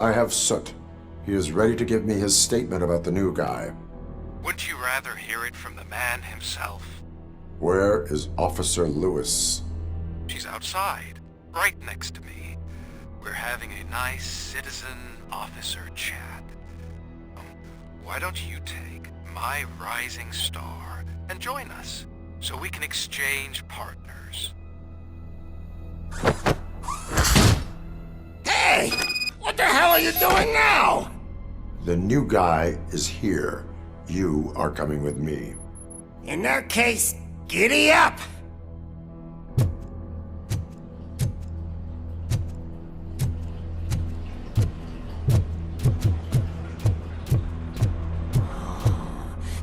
I have Soot. He is ready to give me his statement about the new guy. Wouldn't you rather hear it from the man himself? Where is Officer Lewis? She's outside, right next to me. We're having a nice citizen-officer chat. Why don't you take my rising star and join us, so we can exchange partners? Hey! What the hell are you doing now? The new guy is here. You are coming with me. In that case, giddy up!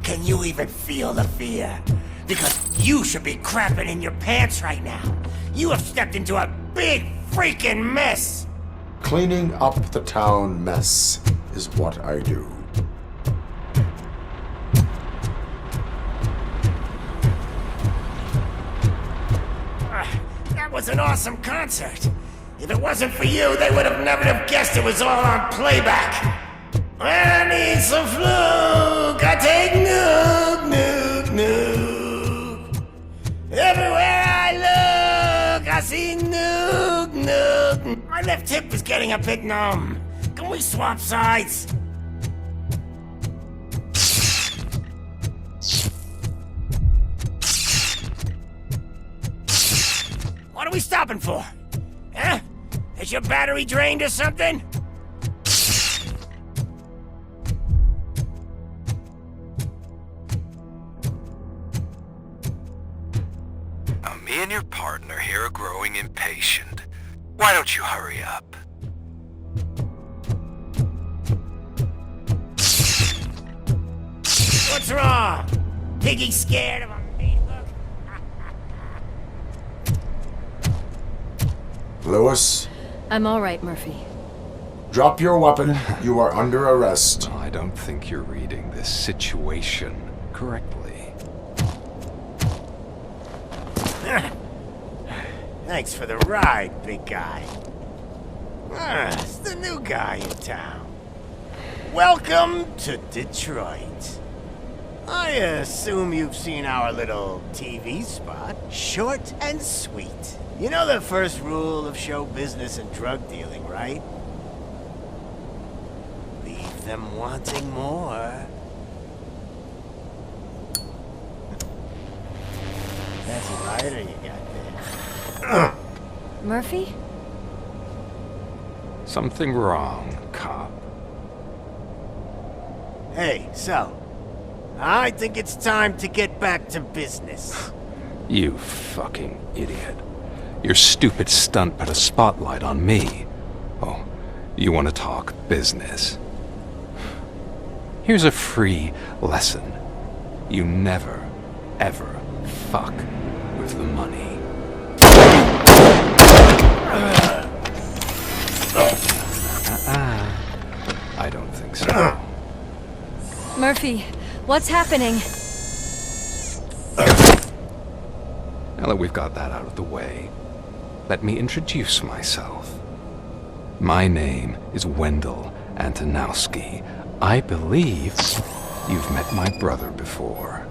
Can you even feel the fear? Because you should be crapping in your pants right now. You have stepped into a big freaking mess! Cleaning up the town mess is what I do. That was an awesome concert. If it wasn't for you, they would have never have guessed it was all on playback. I need some fluke. I take nuke, nuke, nuke. Everywhere I look, I see nuke, nuke. My left hip is getting a bit numb. Can we swap sides? What are we stopping for? Huh? Is your battery drained or something? Now, me and your partner here are growing impatient. Why don't you hurry up? What's wrong? Piggy scared of a meat hook? Lewis, I'm all right, Murphy. drop your weapon. You are under arrest. I don't think you're reading this situation correctly. Thanks for the ride, big guy. It's the new guy in town. Welcome to Detroit. I assume you've seen our little TV spot. Short and sweet. You know the first rule of show business and drug dealing, right? Leave them wanting more. That's a lighter you got there. Murphy? Something wrong, cop. Hey, so, I think it's time to get back to business. You fucking idiot. Your stupid stunt put a spotlight on me. Oh, you want to talk business? Here's a free lesson. You never, ever fuck with the money. I don't think so. Murphy, what's happening? Now that we've got that out of the way, let me introduce myself. My name is Wendell Antonowski. I believe you've met my brother before.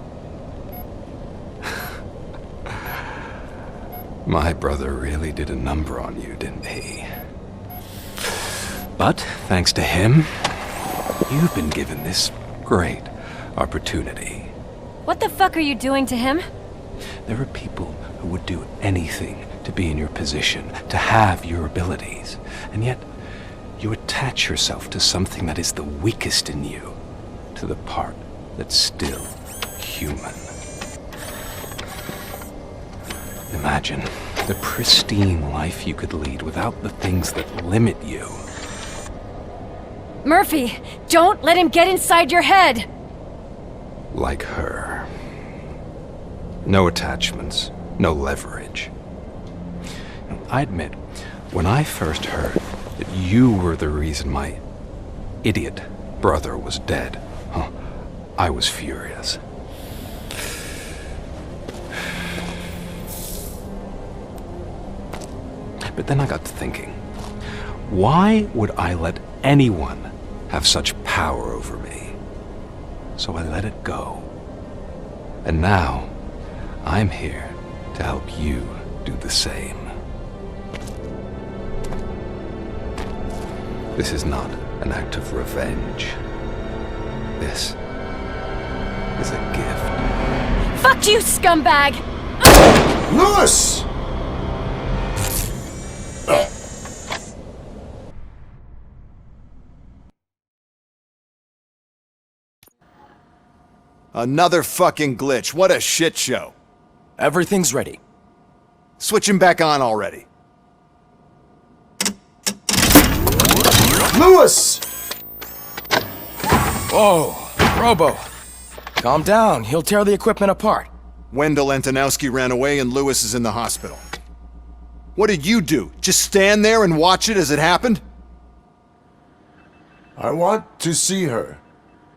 My brother really did a number on you, didn't he? But thanks to him, you've been given this great opportunity. What the fuck are you doing to him? There are people who would do anything to be in your position, to have your abilities, and yet you attach yourself to something that is the weakest in you, to the part that's still human. Imagine the pristine life you could lead without the things that limit you. Murphy, don't let him get inside your head! Like her. No attachments, no leverage. I admit, when I first heard that you were the reason my idiot brother was dead, I was furious. But then I got to thinking, why would I let anyone have such power over me. So I let it go. And now, I'm here to help you do the same. This is not an act of revenge. This is a gift. Fuck you, scumbag! Lewis! Another fucking glitch. What a shit show. Everything's ready. Switch him back on already. Lewis! Whoa, Robo. Calm down, he'll tear the equipment apart. Wendell Antonowski ran away and Lewis is in the hospital. What did you do? Just stand there and watch it as it happened? I want to see her.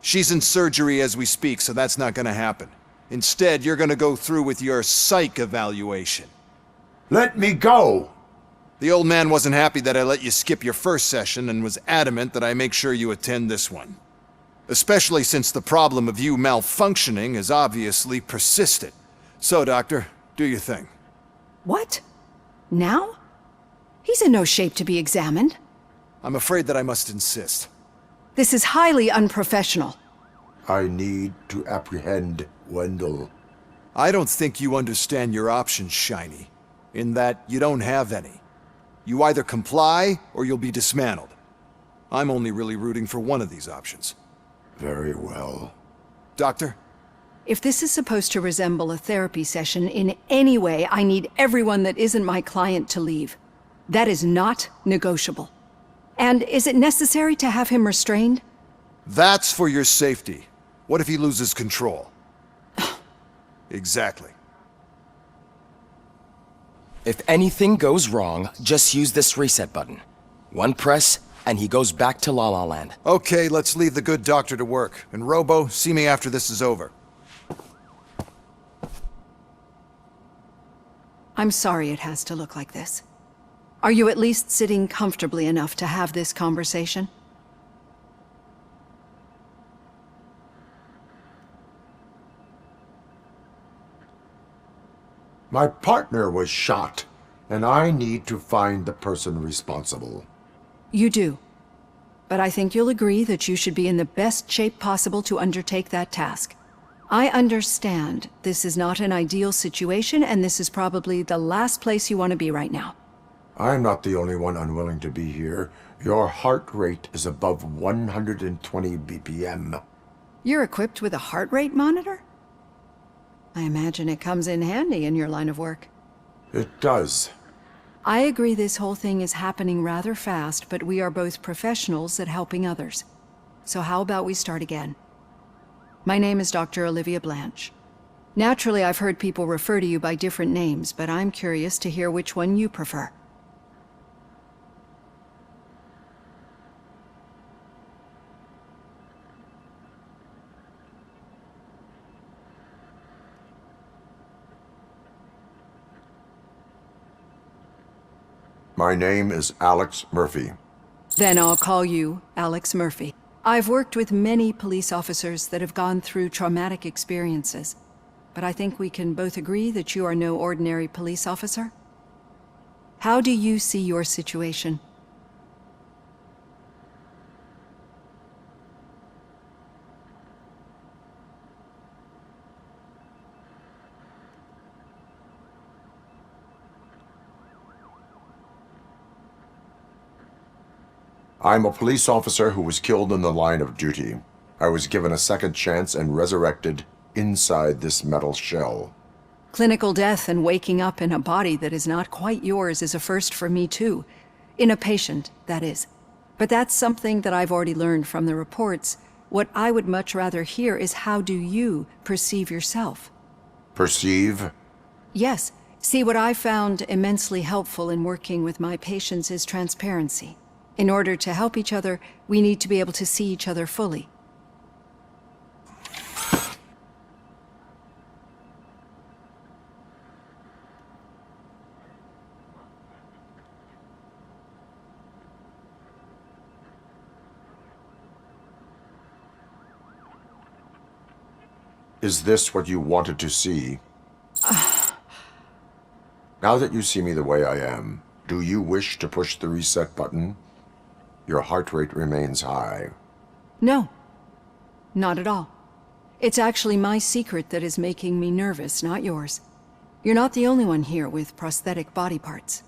She's in surgery as we speak, so that's not gonna happen. Instead, you're gonna go through with your psych evaluation. Let me go! The old man wasn't happy that I let you skip your first session and was adamant that I make sure you attend this one. Especially since the problem of you malfunctioning has obviously persisted. So, Doctor, do your thing. What? Now? He's in no shape to be examined. I'm afraid that I must insist. This is highly unprofessional. I need to apprehend Wendell. I don't think you understand your options, Shiny. In that you don't have any. You either comply, or you'll be dismantled. I'm only really rooting for one of these options. Very well. Doctor? If this is supposed to resemble a therapy session in any way, I need everyone that isn't my client to leave. That is not negotiable. And is it necessary to have him restrained? That's for your safety. What if he loses control? Exactly. If anything goes wrong, just use this reset button. One press, and he goes back to La La Land. Okay, let's leave the good doctor to work. And Robo, see me after this is over. I'm sorry it has to look like this. Are you at least sitting comfortably enough to have this conversation? My partner was shot, and I need to find the person responsible. You do. But I think you'll agree that you should be in the best shape possible to undertake that task. I understand this is not an ideal situation, and this is probably the last place you want to be right now. I'm not the only one unwilling to be here. Your heart rate is above 120 BPM. You're equipped with a heart rate monitor? I imagine it comes in handy in your line of work. It does. I agree this whole thing is happening rather fast, but we are both professionals at helping others. So how about we start again? My name is Dr. Olivia Blanche. Naturally, I've heard people refer to you by different names, but I'm curious to hear which one you prefer. My name is Alex Murphy. Then I'll call you Alex Murphy. I've worked with many police officers that have gone through traumatic experiences, but I think we can both agree that you are no ordinary police officer. How do you see your situation? I'm a police officer who was killed in the line of duty. I was given a second chance and resurrected inside this metal shell. Clinical death and waking up in a body that is not quite yours is a first for me too. In a patient, that is. But that's something that I've already learned from the reports. What I would much rather hear is how do you perceive yourself? Perceive? Yes. See, what I found immensely helpful in working with my patients is transparency. In order to help each other, we need to be able to see each other fully. Is this what you wanted to see? Now that you see me the way I am, do you wish to push the reset button? Your heart rate remains high. No, not at all. It's actually my secret that is making me nervous, not yours. You're not the only one here with prosthetic body parts.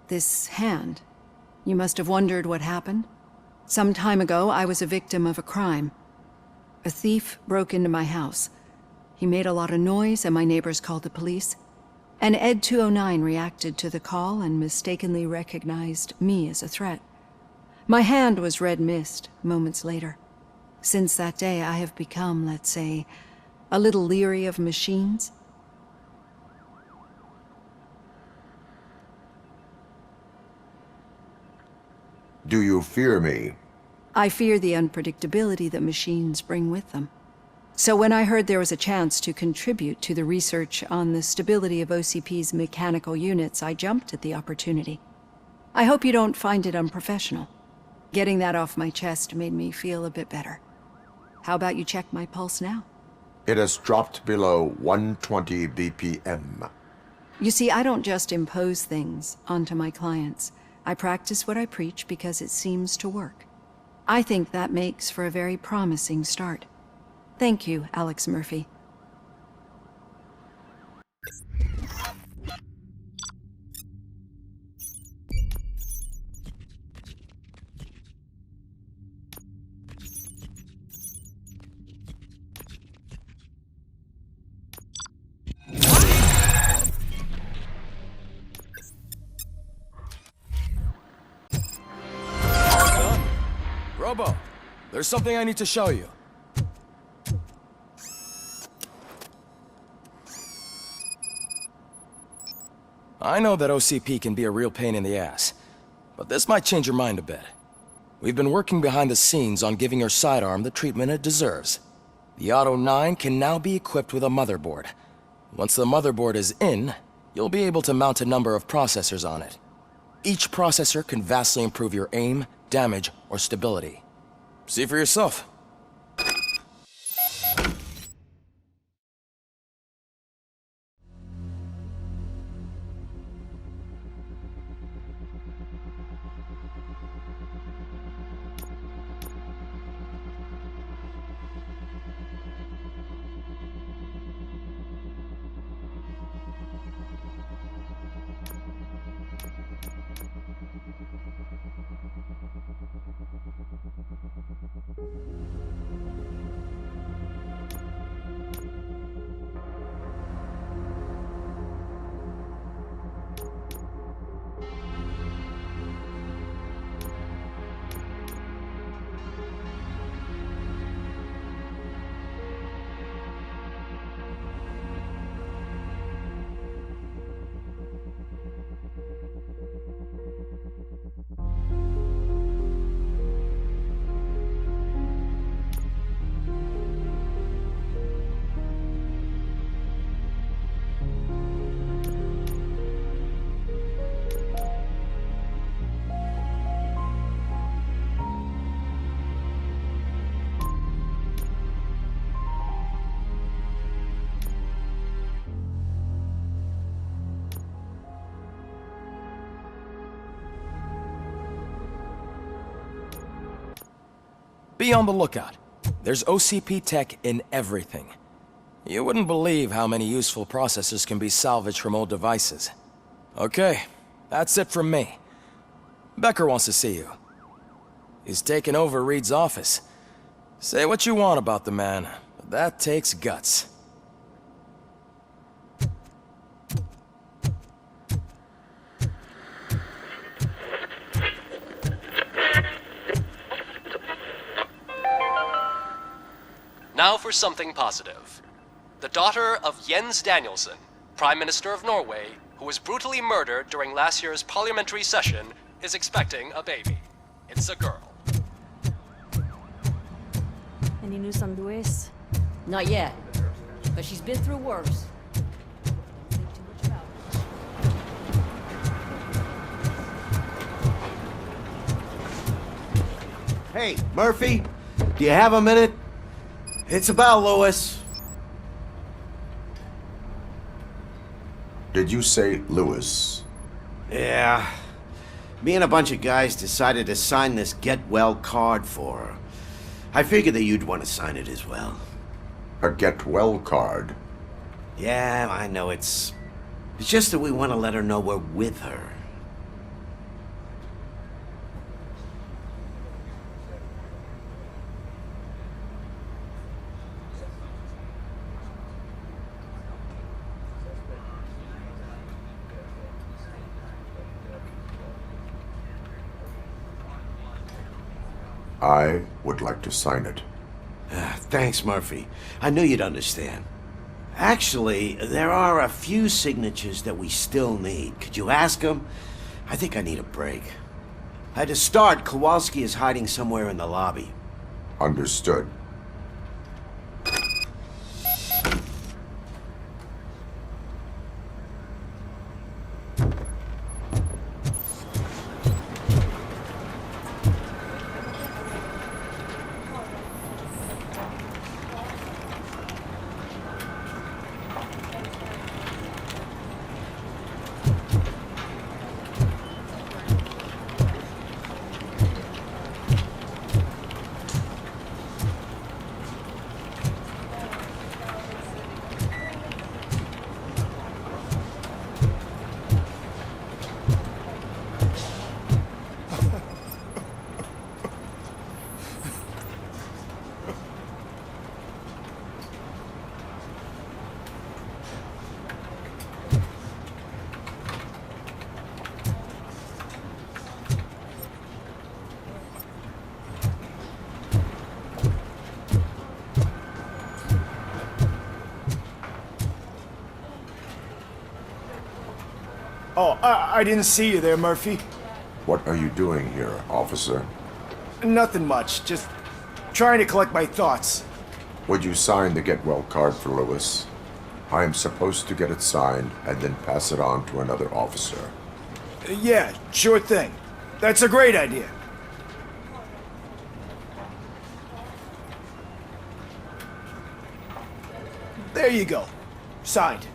This hand, you must have wondered what happened. Some time ago, I was a victim of a crime. A thief broke into my house. He made a lot of noise and my neighbors called the police. And Ed 209 reacted to the call and mistakenly recognized me as a threat. My hand was red mist moments later. Since that day, I have become, let's say, a little leery of machines. Do you fear me? I fear the unpredictability that machines bring with them. So when I heard there was a chance to contribute to the research on the stability of OCP's mechanical units, I jumped at the opportunity. I hope you don't find it unprofessional. Getting that off my chest made me feel a bit better. How about you check my pulse now? It has dropped below 120 BPM. You see, I don't just impose things onto my clients. I practice what I preach because it seems to work. I think that makes for a very promising start. Thank you, Alex Murphy. Robo, there's something I need to show you. I know that OCP can be a real pain in the ass, but this might change your mind a bit. We've been working behind the scenes on giving your sidearm the treatment it deserves. The Auto 9 can now be equipped with a motherboard. Once the motherboard is in, you'll be able to mount a number of processors on it. Each processor can vastly improve your aim, damage, or stability. See for yourself. Be on the lookout. There's OCP tech in everything. You wouldn't believe how many useful processors can be salvaged from old devices. Okay, that's it from me. Becker wants to see you. He's taken over Reed's office. Say what you want about the man, but that takes guts. Now for something positive. The daughter of Jens Danielson, Prime Minister of Norway, who was brutally murdered during last year's parliamentary session, is expecting a baby. It's a girl. Any news on Luis? Not yet, but she's been through worse. Hey, Murphy, do you have a minute? It's about Louis. Did you say Lewis? Yeah. Me and a bunch of guys decided to sign this get well card for her. I figured that you'd want to sign it as well. A get well card? Yeah, I know it's just that we want to let her know we're with her. I would like to sign it. Thanks, Murphy. I knew you'd understand. Actually, there are a few signatures that we still need. Could you ask them? I think I need a break. To start, Kowalski is hiding somewhere in the lobby. Understood. Oh, I didn't see you there, Murphy. What are you doing here, officer? Nothing much, just trying to collect my thoughts. Would you sign the get well card for Lewis? I am supposed to get it signed and then pass it on to another officer. Yeah, sure thing. That's a great idea. There you go. Signed.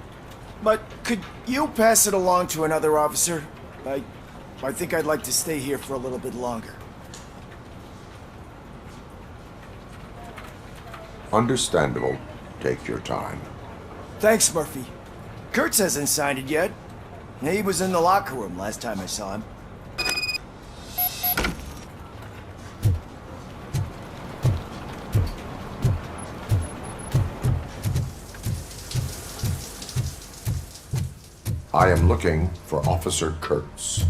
But could you pass it along to another officer? I think I'd like to stay here for a little bit longer. Understandable. Take your time. Thanks, Murphy. Kurtz hasn't signed it yet. He was in the locker room last time I saw him. I am looking for Officer Kurtz.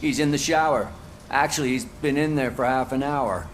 He's in the shower. Actually, he's been in there for half an hour.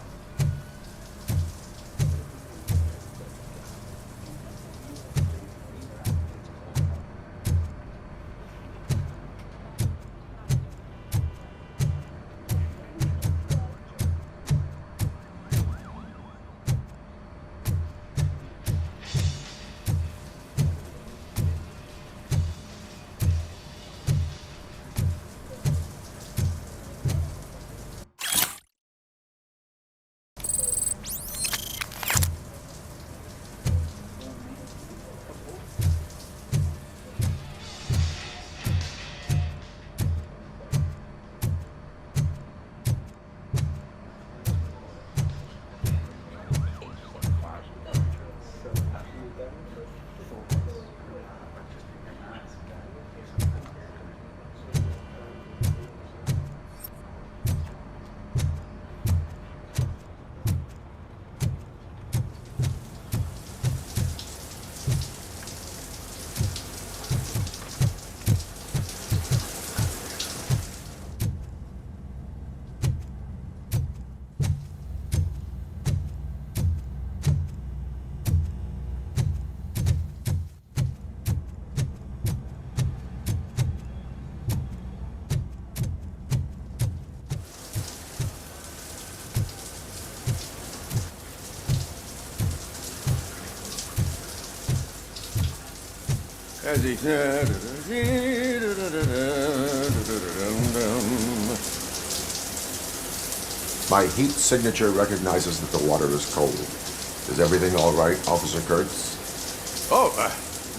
My heat signature recognizes that the water is cold. Is everything all right, Officer Kurtz? Oh,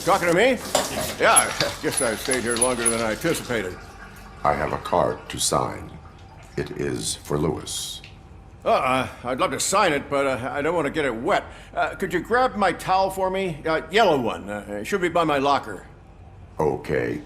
Talking to me? Yeah, guess I stayed here longer than I anticipated. I have a card to sign. It is for Lewis. I'd love to sign it, but I don't want to get it wet. Could you grab my towel for me? Yellow one. It should be by my locker. Okay.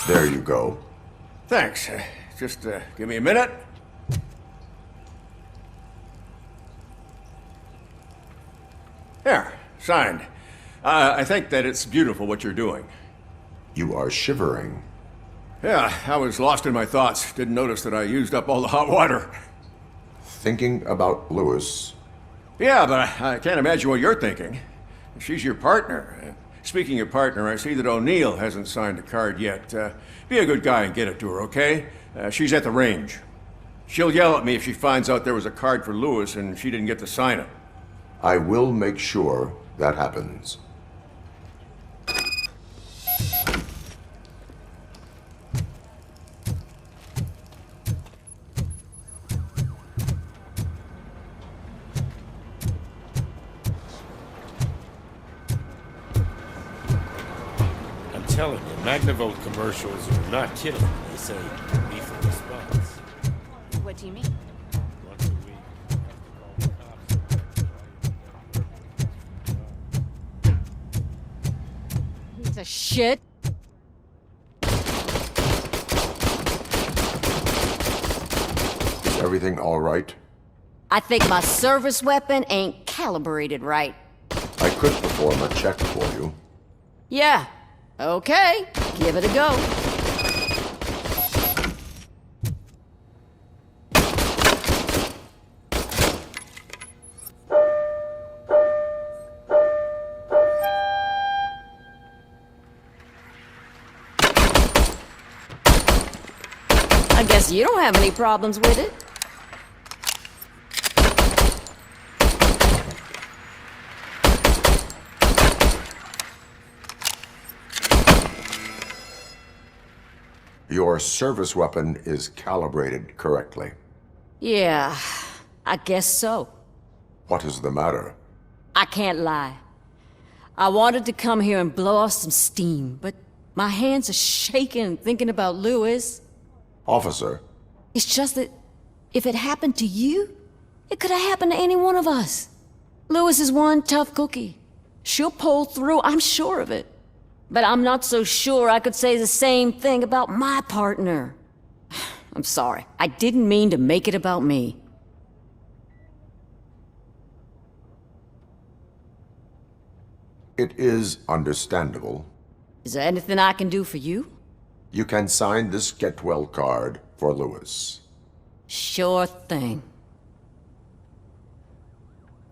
There you go. Thanks. Just give me a minute. There, signed. I think that it's beautiful what you're doing. You are shivering. Yeah, I was lost in my thoughts. Didn't notice that I used up all the hot water. Thinking about Lewis. Yeah, but I can't imagine what you're thinking. She's your partner. Speaking of partner, I see that O'Neill hasn't signed a card yet. Be a good guy and get it to her, okay? She's at the range. She'll yell at me if she finds out there was a card for Lewis and she didn't get to sign it. I will make sure that happens. I'm telling you, Magnavolt commercials are not kidding when they say lethal response. What do you mean? Once a week, Piece of shit. everything all right? I think my service weapon ain't calibrated right. I could perform a check for you. Yeah. Okay. Give it a go. I guess you don't have any problems with it. Your service weapon is calibrated correctly. Yeah, I guess so. What is the matter? I can't lie. I wanted to come here and blow off some steam, but my hands are shaking thinking about Lewis. Officer, It's just that if it happened to you, it could have happened to any one of us. Lewis is one tough cookie. She'll pull through, I'm sure of it. But I'm not so sure I could say the same thing about my partner. I'm sorry. I didn't mean to make it about me. it is understandable. Is there anything I can do for you? You can sign this Get Well card for Lewis. Sure thing.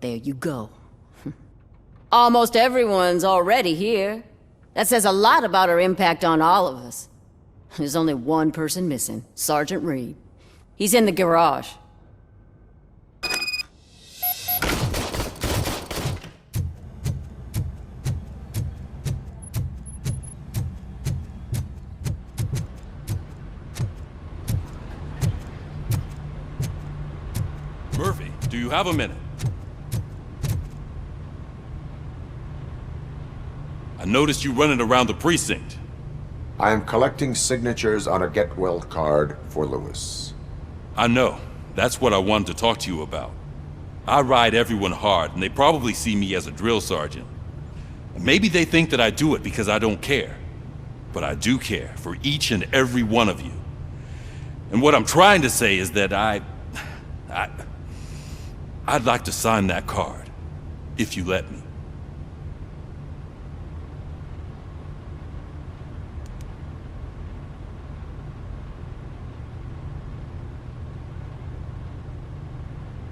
There you go. Almost everyone's already here. That says a lot about her impact on all of us. There's only one person missing, Sergeant Reed. He's in the garage. Murphy, do you have a minute? I noticed you running around the precinct. I am collecting signatures on a Get Well card for Lewis. I know. That's what I wanted to talk to you about. I ride everyone hard, and they probably see me as a drill sergeant. Maybe they think that I do it because I don't care. But I do care for each and every one of you. And what I'm trying to say is that I'd like to sign that card, if you let me.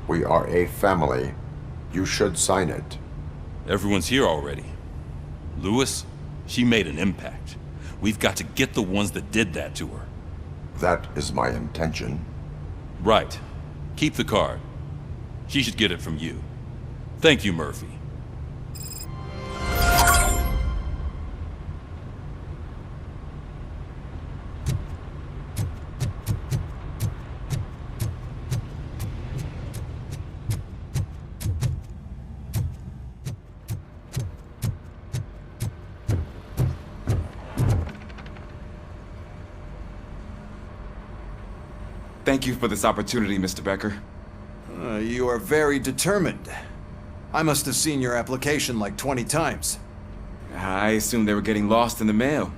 We are a family. You should sign it. Everyone's here already. Lewis, she made an impact. We've got to get the ones that did that to her. That is my intention. Right. Keep the card. She should get it from you. Thank you, Murphy. Thank you for this opportunity, Mr. Becker. You are very determined. I must have seen your application like 20 times. I assumed they were getting lost in the mail.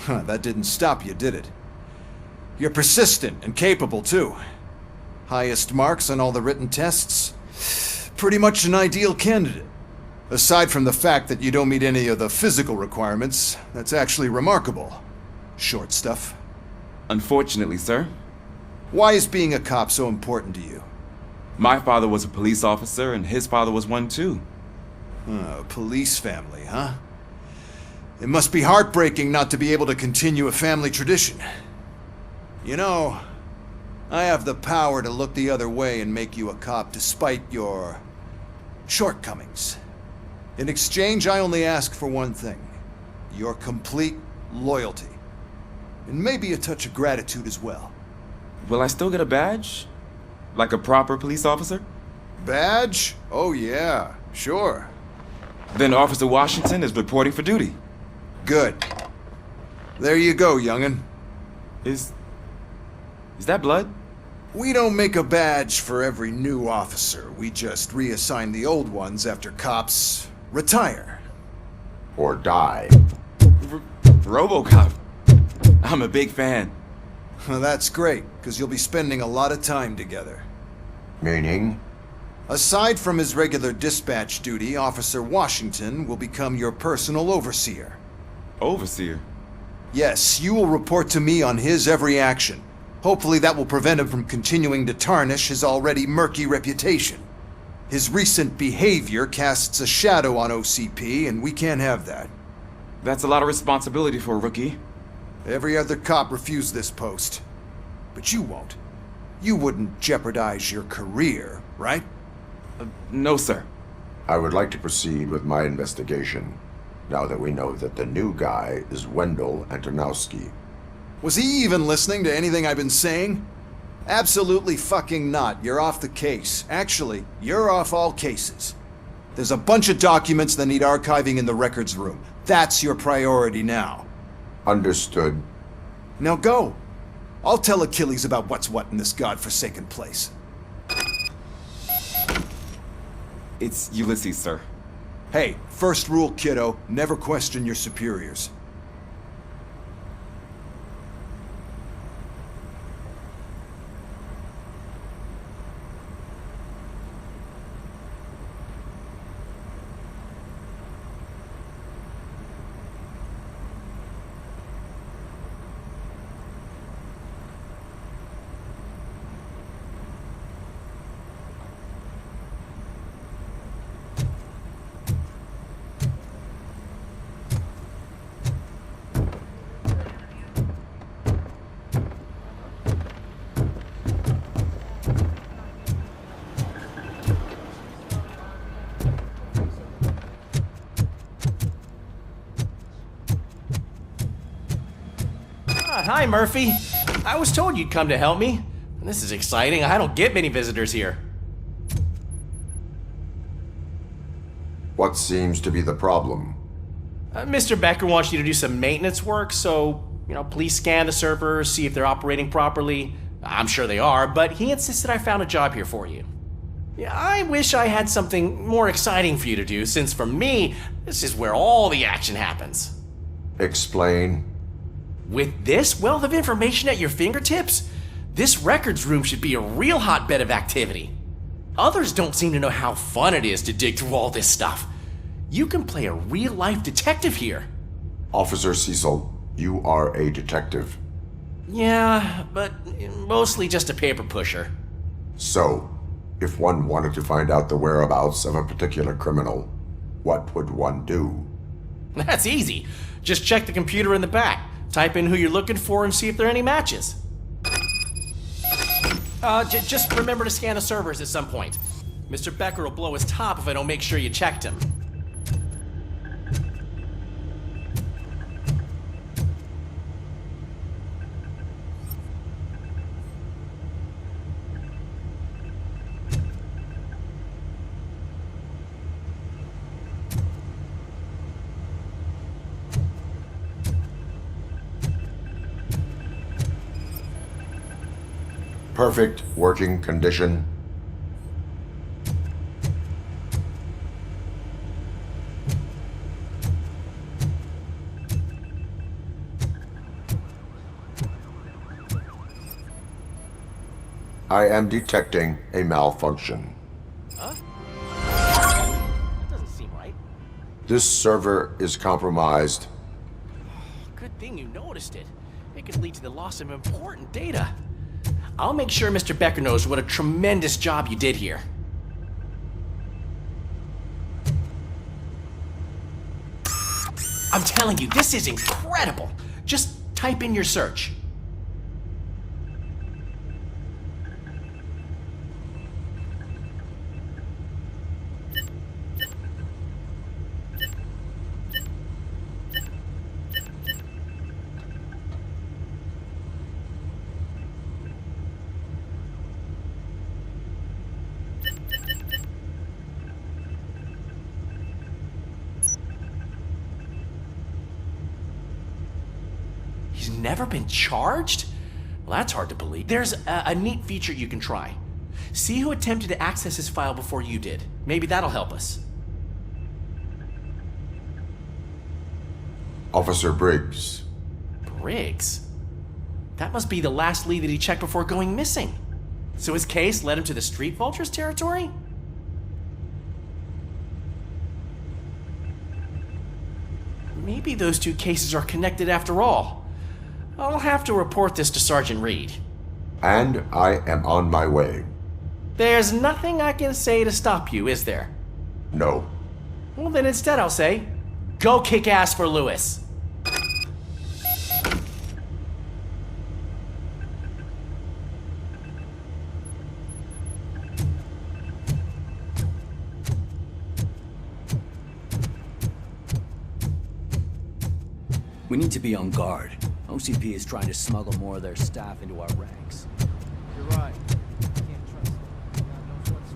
That didn't stop you, did it? You're persistent and capable, too. Highest marks on all the written tests. Pretty much an ideal candidate. Aside from the fact that you don't meet any of the physical requirements, that's actually remarkable. Short stuff. Unfortunately, sir. Why is being a cop so important to you? My father was a police officer, and his father was one too. A police family, huh? It must be heartbreaking not to be able to continue a family tradition. You know, I have the power to look the other way and make you a cop despite your shortcomings. In exchange, I only ask for one thing. Your complete loyalty. And maybe a touch of gratitude as well. Will I still get a badge? Like a proper police officer? Badge? Oh yeah, sure. Then Officer Washington is reporting for duty. Good. There you go, young'un. Is that blood? We don't make a badge for every new officer. We just reassign the old ones after cops retire. Or die. Robocop. I'm a big fan. Well, that's great, because you'll be spending a lot of time together. Meaning? Aside from his regular dispatch duty, Officer Washington will become your personal overseer. Overseer? Yes, you will report to me on his every action. Hopefully that will prevent him from continuing to tarnish his already murky reputation. His recent behavior casts a shadow on OCP, and we can't have that. That's a lot of responsibility for a rookie. Every other cop refused this post. But you won't. You wouldn't jeopardize your career, right? No, sir. I would like to proceed with my investigation, now that we know that the new guy is Wendell Antonowski. Was he even listening to anything I've been saying? Absolutely fucking not. You're off the case. Actually, you're off all cases. There's a bunch of documents that need archiving in the records room. That's your priority now. Understood. Now go. I'll tell Achilles about what's what in this godforsaken place. It's Ulysses, sir. Hey, first rule, kiddo, never question your superiors. Hi, Murphy. I was told you'd come to help me. This is exciting. I don't get many visitors here. What seems to be the problem? Mr. Becker wants you to do some maintenance work, so, please scan the servers, see if they're operating properly. I'm sure they are, but he insisted I found a job here for you. Yeah, I wish I had something more exciting for you to do, since for me, this is where all the action happens. Explain. With this wealth of information at your fingertips, this records room should be a real hotbed of activity. Others don't seem to know how fun it is to dig through all this stuff. You can play a real-life detective here. Officer Cecil, you are a detective. Yeah, but mostly just a paper pusher. So, if one wanted to find out the whereabouts of a particular criminal, what would one do? That's easy. Just check the computer in the back. Type in who you're looking for and see if there are any matches. Just remember to scan the servers at some point. Mr. Becker will blow his top if I don't make sure you checked him. Perfect working condition. I am detecting a malfunction. Huh? That doesn't seem right. This server is compromised. Good thing you noticed it. It could lead to the loss of important data. I'll make sure Mr. Becker knows what a tremendous job you did here. I'm telling you, this is incredible. Just type in your search. He's never been charged? Well, that's hard to believe. There's a neat feature you can try. See who attempted to access his file before you did. Maybe that'll help us. Officer Briggs. Briggs? That must be the last lead that he checked before going missing. So his case led him to the Street Vultures territory? Maybe those two cases are connected after all. I'll have to report this to Sergeant Reed. And I am on my way. There's nothing I can say to stop you, is there? No. Well, then instead I'll say, go kick ass for Lewis. We need to be on guard. OCP is trying to smuggle more of their staff into our ranks. You're right. Can't trust them. God knows what's...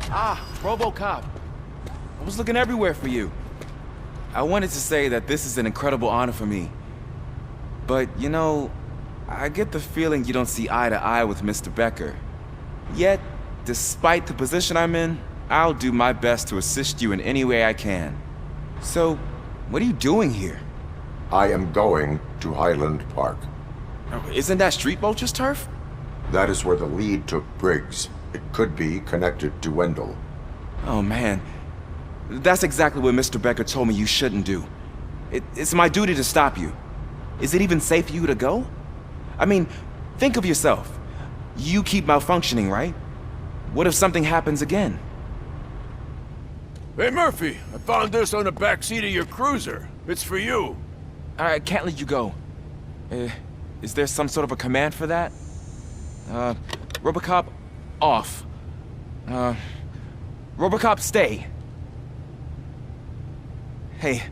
Ah, Robocop. I was looking everywhere for you. I wanted to say that this is an incredible honor for me. But, you know, I get the feeling you don't see eye to eye with Mr. Becker. Yet, despite the position I'm in, I'll do my best to assist you in any way I can. So, what are you doing here? I am going to Highland Park. Isn't that Street Vulture's turf? That is where the lead took Briggs. It could be connected to Wendell. Oh man, that's exactly what Mr. Becker told me you shouldn't do. It's my duty to stop you. Is it even safe for you to go? I mean, think of yourself. You keep malfunctioning, right? What if something happens again? Hey, Murphy, I found this on the back seat of your cruiser. It's for you. I can't let you go. Is there some sort of a command for that? Robocop, off. Robocop, stay. Hey,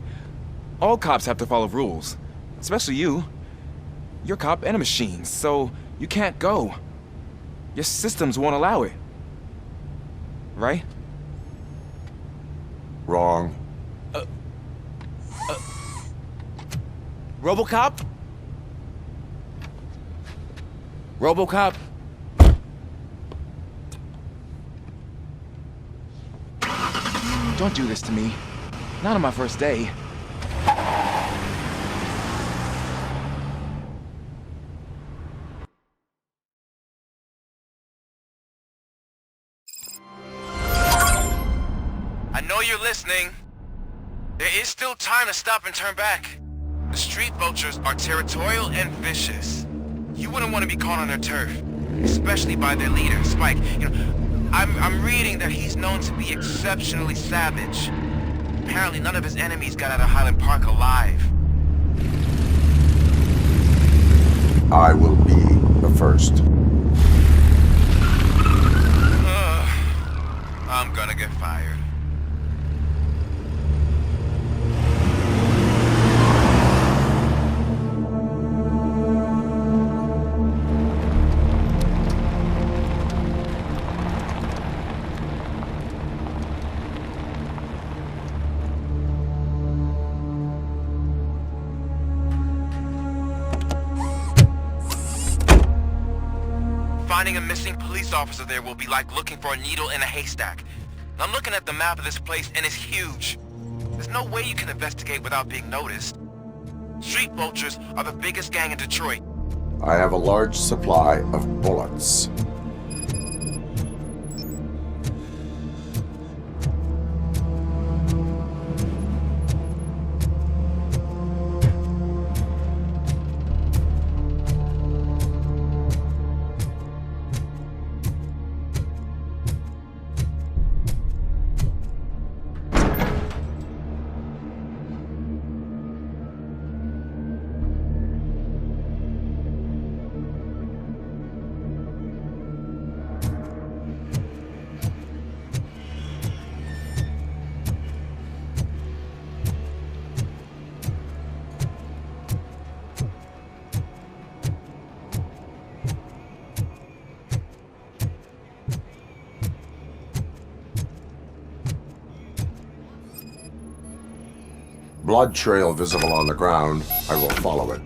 all cops have to follow rules. Especially you. You're a cop and a machine, so you can't go. Your systems won't allow it. Right? Wrong. Robocop? Robocop? Don't do this to me. Not on my first day. I know you're listening. There is still time to stop and turn back. The Street Vultures are territorial and vicious. You wouldn't want to be caught on their turf, especially by their leader, Spike. You know, I'm reading that he's known to be exceptionally savage. Apparently none of his enemies got out of Highland Park alive. I will be the first. I'm gonna get fired. Finding a missing police officer there will be like looking for a needle in a haystack. I'm looking at the map of this place and it's huge. There's no way you can investigate without being noticed. Street Vultures are the biggest gang in Detroit. I have a large supply of bullets. Blood trail visible on the ground. I will follow it.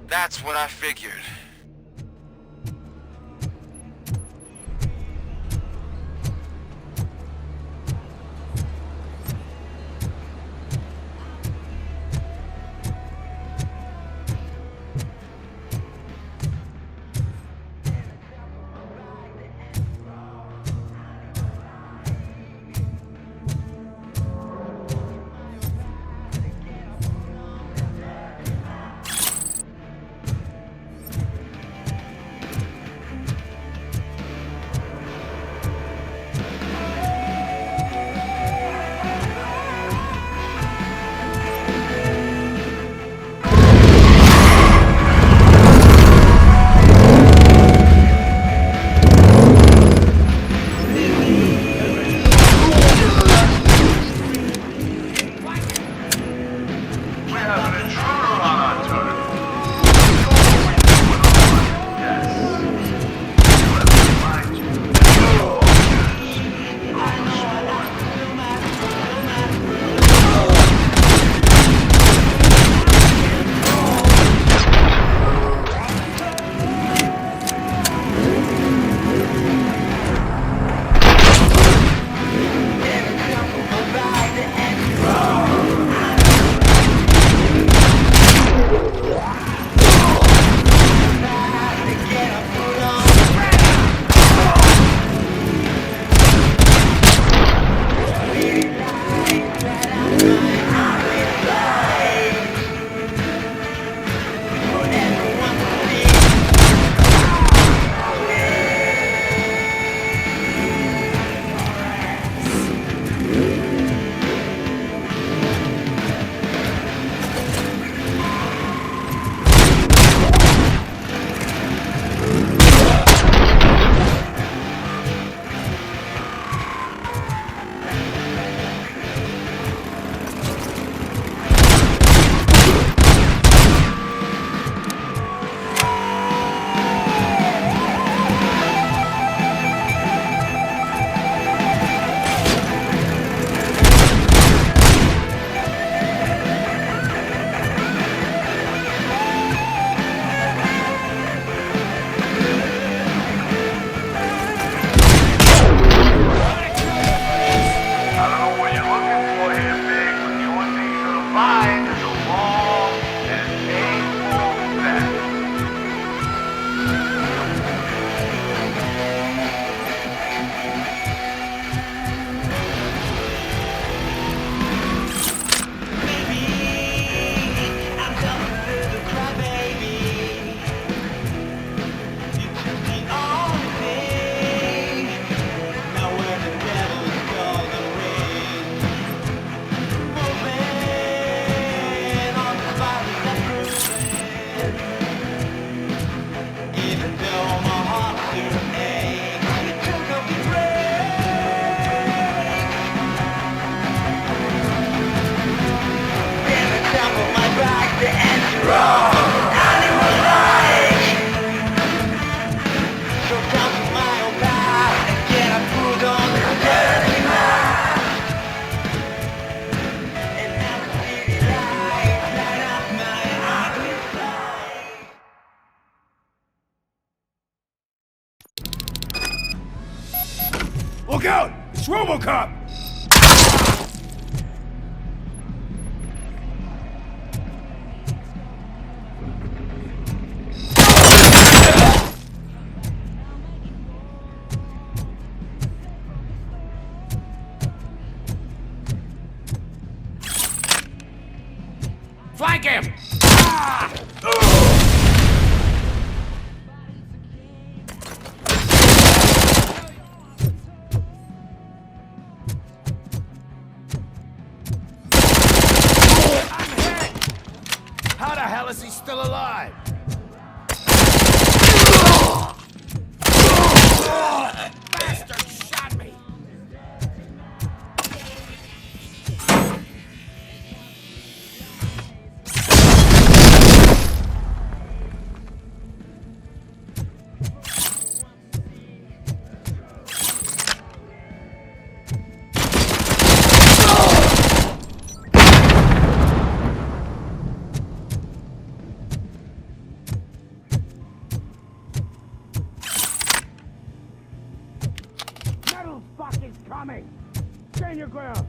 That's what I figured. Look out! It's Robocop! Flank him! How the hell is he still alive? Bastard shot me! Metal fucking coming! Stand your ground!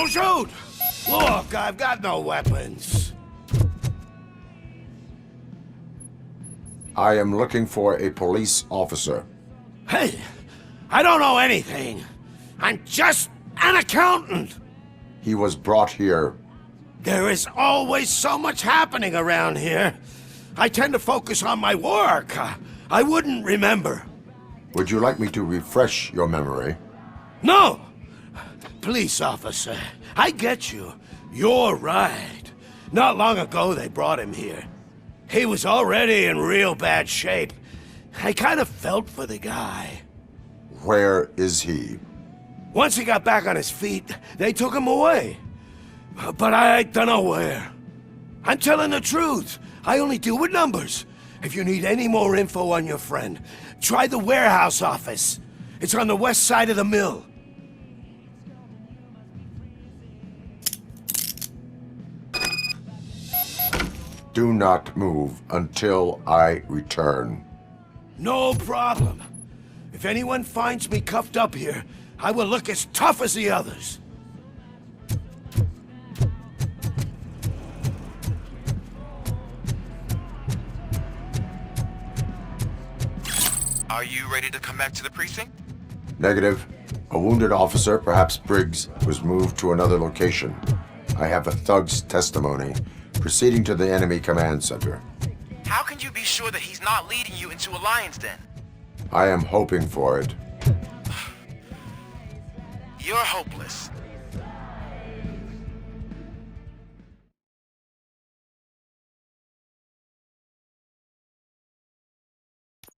Shoot! Look, I've got no weapons. I am looking for a police officer. Hey, I don't know anything. I'm just an accountant. He was brought here. There is always so much happening around here. I tend to focus on my work. I wouldn't remember. Would you like me to refresh your memory? No! Police officer, I get you. You're right. Not long ago they brought him here. He was already in real bad shape. I kind of felt for the guy. Where is he? Once he got back on his feet, they took him away. But I don't know where. I'm telling the truth. I only deal with numbers. If you need any more info on your friend, try the warehouse office. It's on the west side of the mill. Do not move until I return. No problem. If anyone finds me cuffed up here, I will look as tough as the others. Are you ready to come back to the precinct? Negative. A wounded officer, perhaps Briggs, was moved to another location. I have a thug's testimony proceeding to the enemy command center. How can you be sure that he's not leading you into a lion's den? I am hoping for it. You're hopeless.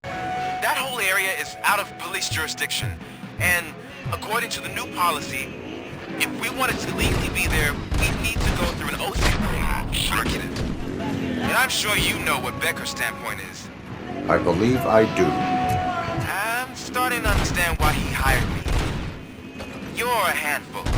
That whole area is out of police jurisdiction, and according to the new policy, if we wanted to legally be there, we need to go through an OCP executive. And I'm sure you know what Becker's standpoint is. I believe I do. I'm starting to understand why he hired me. You're a handful.